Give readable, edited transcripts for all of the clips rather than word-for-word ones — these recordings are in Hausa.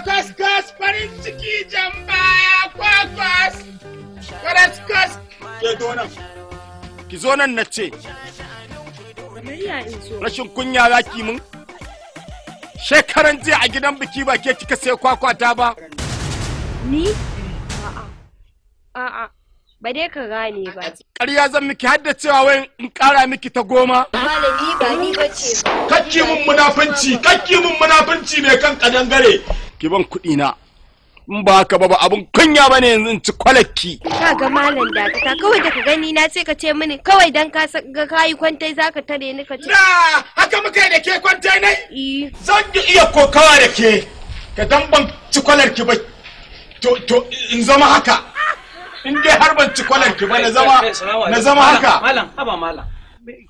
Kwakas farin ciki jan baya kwakas. Kwakas. Ke zo nan. Ki zo nan na ce. Rashin kunya za ki mun? Shekaran jiya a gidan biki ba ke kika sai kwakwata ba. Ni? A'a. Ba dai ka gane ba. Ƙarya zan miki hadda cewa wai in ƙara miki ta 10. Malami ba ni bace ba. Kakki mun munafunci mai kan kadangare. Ki ban kuɗi na. In ba haka ba abun kunya bane yanzu in ci kwalakki. Kaga malam dakata kawai da ka gani na sai ka ce mini kawai dan ka ga kayi kwantai zaka tare ni ka ce. Na haka muka da ke kwantai ne? Zan iya kokawa da ke. Ka dan ban ci kwalarki ba. To in zama haka. In dai har ban ci kwalarki ba na zama haka. Malam, haba malam.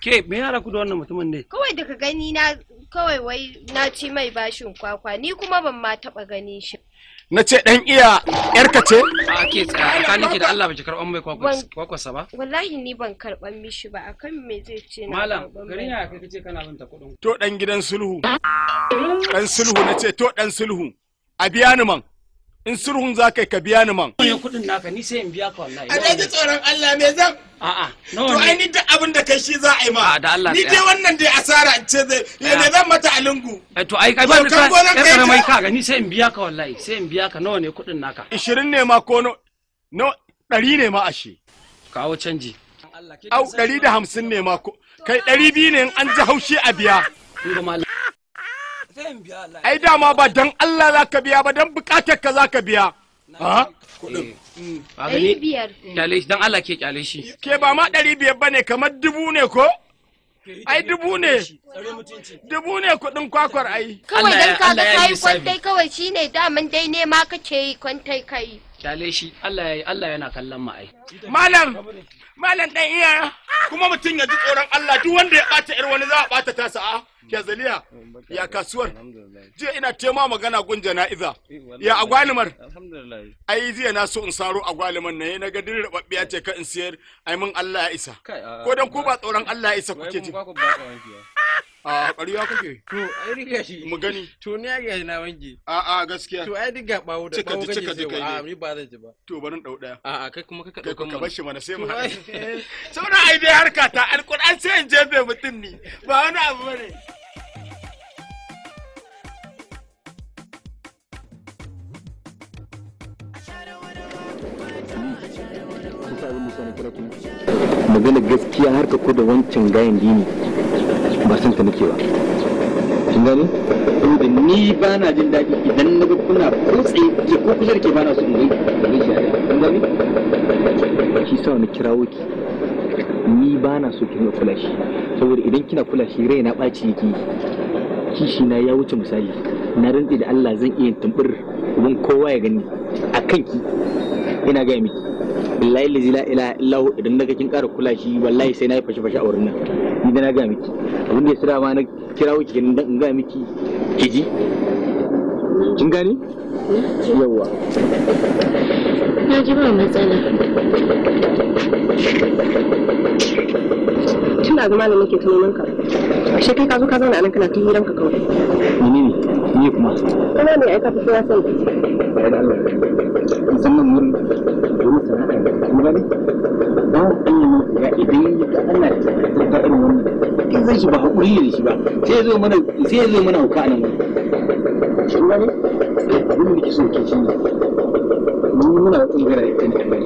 Ke me yara ku da wannan mutumin ne? Kawai da ka gani na kawai wai na ci mai bashin kwakwa ni kuma ban ma taba gani shi. Na ce dan iya yarka ce? A ke tsaya tsakanin ki da Allah baki karban mai kwakwarsa ba? Wallahi ni ban karban mishi ba akan me zai ce na. Malam, garin ya kai kace kana bin ta kudin. To dan gidan sulhu. Dan sulhu na ce to dan sulhu. A biya ni man. In sulhun za ka biya ni man. Ne kudin naka ni sai in biya ka wallahi. A ji tsoron Allah me zan? A'a, to ai ni duk abin da kai shi za a yi ma. Da Allah. Ni dai wannan dai asara in ce zai ne zan mata a lungu. To ai ba ni ka yar mai ka ga ni sai in biya ka wallahi, sai in biya ka nawa ne kudin naka? 20 ne ma ko no 100 ne ma ashe. Kawo canji. Au 150 ne ma ko kai 200 ne in an ji haushi a biya. Ai dama ba dan Allah za ka biya ba dan bukatar ka za ka biya. Ha? Kudin. 500. Kyale shi dan Allah ke kyale shi. Ke ba ma 500 bane kamar 1000 ne ko? Ai 1000 ne. 1000 ne kudin kwakwar ai. Kawai dan ka ga kai kwantai kawai shine daman dai ne ma kace yi kwantai kai. Kyale shi Allah yana kallon mu ai. Malam dan iya kuma mutum ya ji tsoron Allah duk wanda ya bata ir wani za a bata tasa a Kezaliya ya kasuwar jiya ina tema magana gun jana'iza ya agwalimar ai jiya na so in saro agwaliman ne na ga din rubabbiya ce ka in siyar ai mun Allah ya isa ko dan ku ba tsoron Allah ya isa kuke ji a ƙarya kake to ai riga shi mu gani to ni ya na wanke a gaskiya to ai diga bawo da bawo cika kake a ni ba zan ji ba to barin dau daya a kai kuma ka dauka ka bar shi mana sai mu haɗu saboda ai dai harka ta alƙur'an sai in jebe mutum ni ba wani abu bane magana gaskiya har ka da wancan gayan dini ba san ta nake ba kin gane saboda ni ba na jin daɗi idan na ga kuna kutse ke ko kusa da ke ba na so in ga shi kin gane shi sa ni kirawo ki ni ba na so ki kula shi saboda idan kina kula shi rai na ɓaci yake kishi na ya wuce misali na rantsi da Allah zan iya tumbur don kowa ya gani a kanki ina ga miki billahi la ilaha illa hu idan naga kin ƙara kula shi wallahi sai na yi fashe a wurin nan ni da na ga miki abin da ya sira ma na kirawo ki dan in ga miki kiji kin gani yawa na ji ba matsala tun da zama da nake ta neman ka ashe kai ka zo ka zauna anan kana ta hiran ka kawai ni kuma kana ne ai ka fi ya san ya da Allah zaman mun domin sana'a kuma gani ba Allah ya idan ya ga Allah ta irin wannan kin zai shi ba hakuri ne shi ba sai zo mana hauka anan shi gani abin da kike so ke shi ne mun muna tsingara ita ne